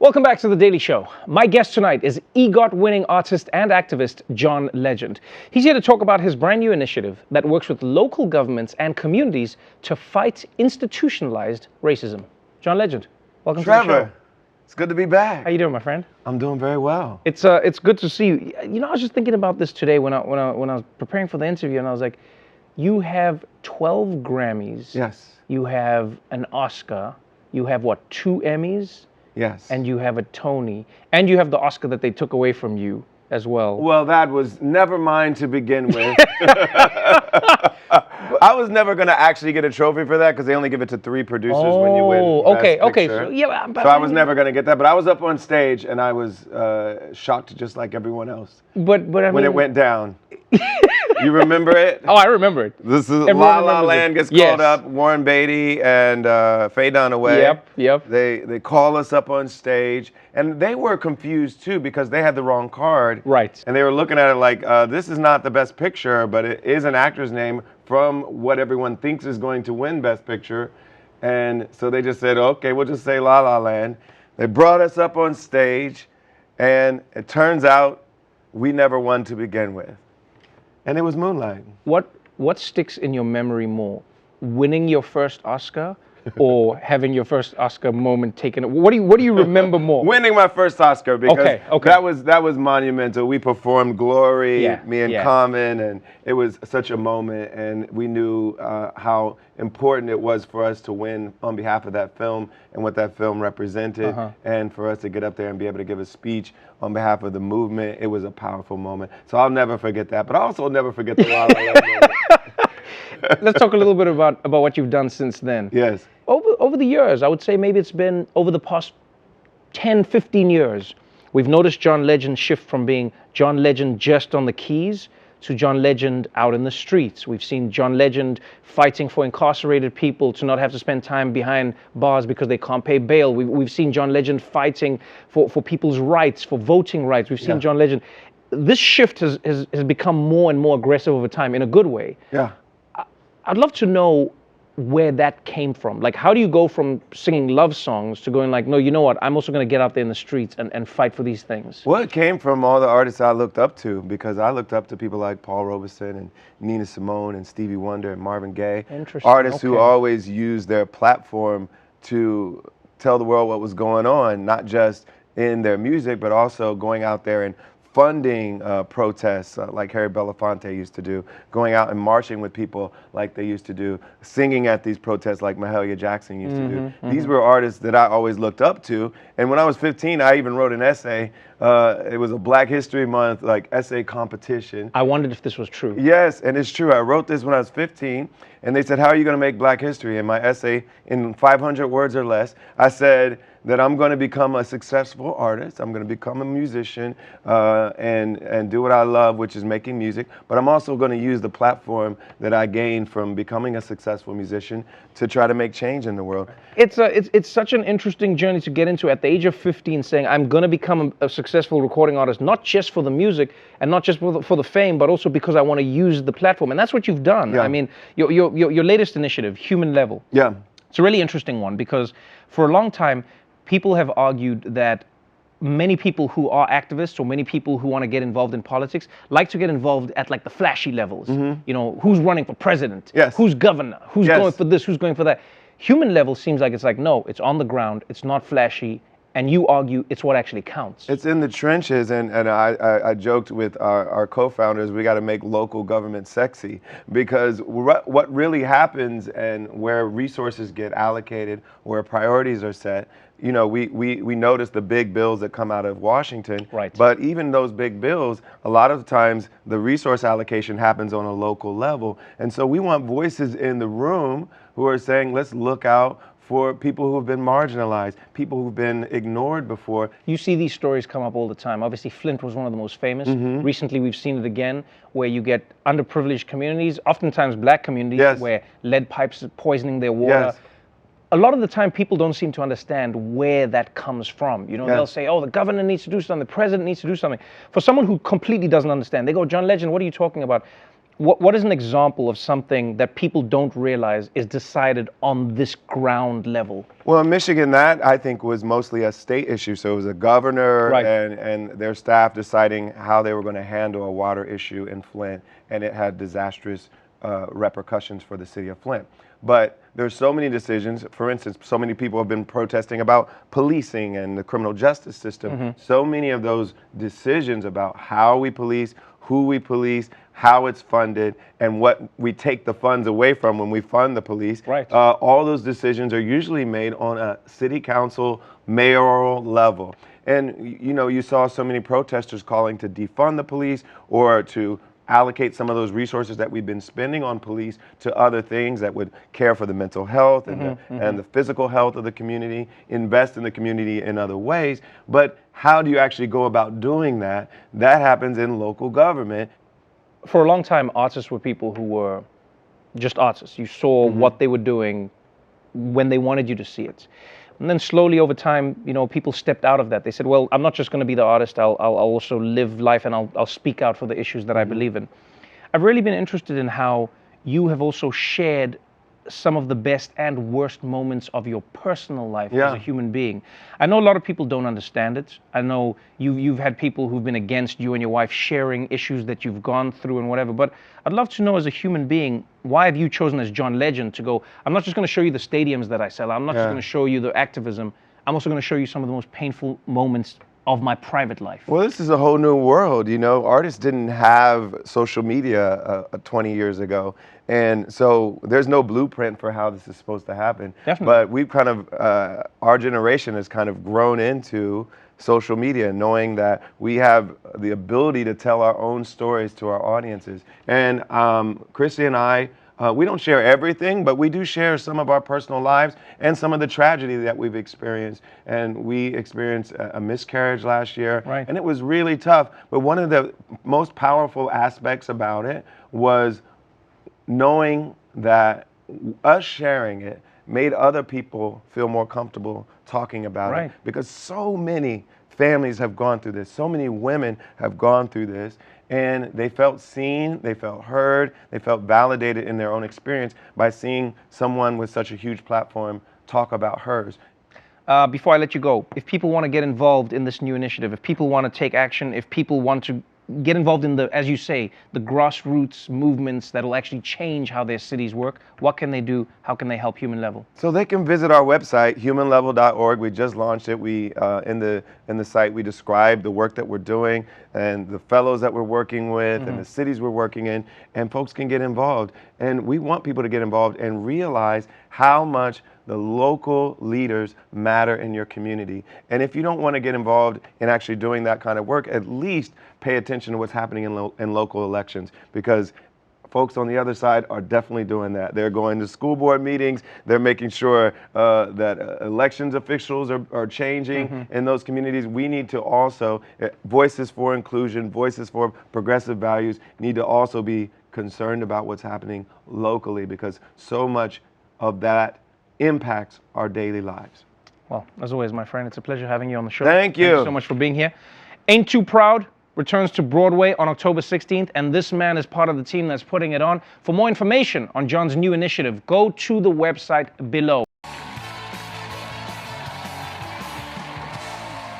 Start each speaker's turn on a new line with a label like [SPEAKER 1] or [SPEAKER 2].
[SPEAKER 1] Welcome back to The Daily Show. My guest tonight is EGOT-winning artist and activist John Legend. He's here to talk about his brand new initiative that works with local governments and communities to fight institutionalized racism. John Legend, welcome to the show.
[SPEAKER 2] Trevor, it's good to be back.
[SPEAKER 1] How you doing, my friend?
[SPEAKER 2] I'm doing very well.
[SPEAKER 1] It's good to see you. You know, I was just thinking about this today when I was preparing for the interview, and I was like, you have 12 Grammys.
[SPEAKER 2] Yes.
[SPEAKER 1] You have an Oscar. You have what, 2 Emmys?
[SPEAKER 2] Yes.
[SPEAKER 1] And you have a Tony, and you have the Oscar that they took away from you as well.
[SPEAKER 2] Well, that was never mine to begin with. I was never going to actually get a trophy for that because they only give it to 3 producers when you win Best Picture.
[SPEAKER 1] So, yeah,
[SPEAKER 2] so I was never going to get that, but I was up on stage and I was shocked just like everyone else.
[SPEAKER 1] But I mean,
[SPEAKER 2] when it went down. You remember it?
[SPEAKER 1] Oh, I remember it.
[SPEAKER 2] This is La La Land gets called up. Warren Beatty and Faye Dunaway.
[SPEAKER 1] Yep.
[SPEAKER 2] They call us up on stage, and they were confused too because they had the wrong card.
[SPEAKER 1] Right.
[SPEAKER 2] And they were looking at it like, this is not the Best Picture, but it is an actor's name from what everyone thinks is going to win Best Picture. And so they just said, okay, we'll just say La La Land. They brought us up on stage, and it turns out we never won to begin with. And it was Moonlight.
[SPEAKER 1] What sticks in your memory more? Winning your first Oscar or having your first Oscar moment taken? What do you remember more?
[SPEAKER 2] Winning my first Oscar because
[SPEAKER 1] okay.
[SPEAKER 2] that was monumental. We performed Glory, me and Common, and it was such a moment, and we knew how important it was for us to win on behalf of that film and what that film represented, and for us to get up there and be able to give a speech on behalf of the movement. It was a powerful moment. So I'll never forget that, but I'll also never forget the La La Land moment.
[SPEAKER 1] Let's talk a little bit about what you've done since then.
[SPEAKER 2] Yes.
[SPEAKER 1] Over the years, I would say maybe it's been over the past 10, 15 years, we've noticed John Legend shift from being John Legend just on the keys to John Legend out in the streets. We've seen John Legend fighting for incarcerated people to not have to spend time behind bars because they can't pay bail. We've seen John Legend fighting for people's rights, for voting rights. We've seen John Legend. This shift has become more and more aggressive over time in a good way.
[SPEAKER 2] Yeah.
[SPEAKER 1] I'd love to know where that came from. Like, how do you go from singing love songs to going like, no, you know what, I'm also going to get out there in the streets and fight for these things?
[SPEAKER 2] Well, it came from all the artists I looked up to, because I looked up to people like Paul Robeson and Nina Simone and Stevie Wonder and Marvin Gaye.
[SPEAKER 1] Interesting.
[SPEAKER 2] Artists who always used their platform to tell the world what was going on, not just in their music, but also going out there and funding protests like Harry Belafonte used to do, going out and marching with people like they used to do, singing at these protests like Mahalia Jackson used to do. These were artists that I always looked up to. And when I was 15, I even wrote an essay. It was a Black History Month essay competition.
[SPEAKER 1] I wondered if this was true.
[SPEAKER 2] Yes, and it's true. I wrote this when I was 15, and they said, how are you going to make Black history? And my essay, in 500 words or less, I said that I'm going to become a successful artist. I'm going to become a musician and do what I love, which is making music. But I'm also going to use the platform that I gained from becoming a successful musician to try to make change in the world.
[SPEAKER 1] It's such an interesting journey to get into at the age of 15, saying I'm going to become a successful recording artist, not just for the music and not just for the fame, but also because I want to use the platform. And that's what you've done.
[SPEAKER 2] Yeah.
[SPEAKER 1] I mean, your latest initiative, Human Level.
[SPEAKER 2] Yeah.
[SPEAKER 1] It's a really interesting one because for a long time, people have argued that many people who are activists or many people who want to get involved in politics like to get involved at like the flashy levels. You know, who's running for president?
[SPEAKER 2] Yes.
[SPEAKER 1] Who's governor? Who's going for this? Who's going for that? Human Level seems like it's like, no, it's on the ground. It's not flashy. And you argue it's what actually counts.
[SPEAKER 2] It's in the trenches, and I joked with our co-founders, we got to make local government sexy, because what really happens and where resources get allocated, where priorities are set, you know, we notice the big bills that come out of Washington, but even those big bills, a lot of times the resource allocation happens on a local level. And so we want voices in the room who are saying, let's look out for people who have been marginalized, people who've been ignored before.
[SPEAKER 1] You see these stories come up all the time. Obviously, Flint was one of the most famous. Recently, we've seen it again, where you get underprivileged communities, oftentimes Black communities, where lead pipes are poisoning their water. A lot of the time, people don't seem to understand where that comes from. You know, they'll say, oh, the governor needs to do something, the president needs to do something. For someone who completely doesn't understand, they go, John Legend, what are you talking about? What is an example of something that people don't realize is decided on this ground level?
[SPEAKER 2] Well, in Michigan, that I think was mostly a state issue. So it was a governor
[SPEAKER 1] Right.
[SPEAKER 2] and their staff deciding how they were going to handle a water issue in Flint, and it had disastrous repercussions for the city of Flint. But there's so many decisions. For instance, so many people have been protesting about policing and the criminal justice system. So many of those decisions about how we police, who we police, how it's funded, and what we take the funds away from when we fund the police.
[SPEAKER 1] Right.
[SPEAKER 2] All those decisions are usually made on a city council, mayoral level. And you know, you saw so many protesters calling to defund the police or to allocate some of those resources that we've been spending on police to other things that would care for the mental health and the physical health of the community, invest in the community in other ways. But how do you actually go about doing that? That happens in local government.
[SPEAKER 1] For a long time, artists were people who were just artists. You saw what they were doing when they wanted you to see it. And then slowly over time, you know, people stepped out of that. They said, well, I'm not just going to be the artist. I'll also live life, and I'll speak out for the issues that I believe in. I've really been interested in how you have also shared some of the best and worst moments of your personal life as a human being. I know a lot of people don't understand it. I know you've had people who've been against you and your wife sharing issues that you've gone through and whatever, but I'd love to know, as a human being, why have you chosen as John Legend to go, I'm not just going to show you the stadiums that I sell, I'm not just going to show you the activism, I'm also going to show you some of the most painful moments of my private life.
[SPEAKER 2] Well, this is a whole new world, you know. Artists didn't have social media 20 years ago. And so there's no blueprint for how this is supposed to happen.
[SPEAKER 1] Definitely.
[SPEAKER 2] But we've kind of, our generation has kind of grown into social media, knowing that we have the ability to tell our own stories to our audiences. And Chrissy and I, we don't share everything, but we do share some of our personal lives and some of the tragedy that we've experienced. And we experienced a miscarriage last year, and it was really tough. But one of the most powerful aspects about it was knowing that us sharing it made other people feel more comfortable talking about it. Because so many families have gone through this, so many women have gone through this, and they felt seen, they felt heard, they felt validated in their own experience by seeing someone with such a huge platform talk about hers.
[SPEAKER 1] Before I let you go, if people want to get involved in this new initiative, if people want to take action, if people want to get involved in the, as you say, the grassroots movements that will actually change how their cities work, what can they do? How can they help Human Level?
[SPEAKER 2] So they can visit our website, humanlevel.org. We just launched it. We in the site we describe the work that we're doing and the fellows that we're working with and the cities we're working in, and folks can get involved. And we want people to get involved and realize how much the local leaders matter in your community. And if you don't want to get involved in actually doing that kind of work, at least pay attention to what's happening in local elections, because folks on the other side are definitely doing that. They're going to school board meetings. They're making sure that elections officials are changing in those communities. We need to also, voices for inclusion, voices for progressive values need to also be concerned about what's happening locally, because so much of that impacts our daily lives.
[SPEAKER 1] Well, as always, my friend, it's a pleasure having you on the show.
[SPEAKER 2] Thank you.
[SPEAKER 1] Thank you so much for being here. Ain't Too Proud returns to Broadway on October 16th, and this man is part of the team that's putting it on. For more information on John's new initiative, go to the website below.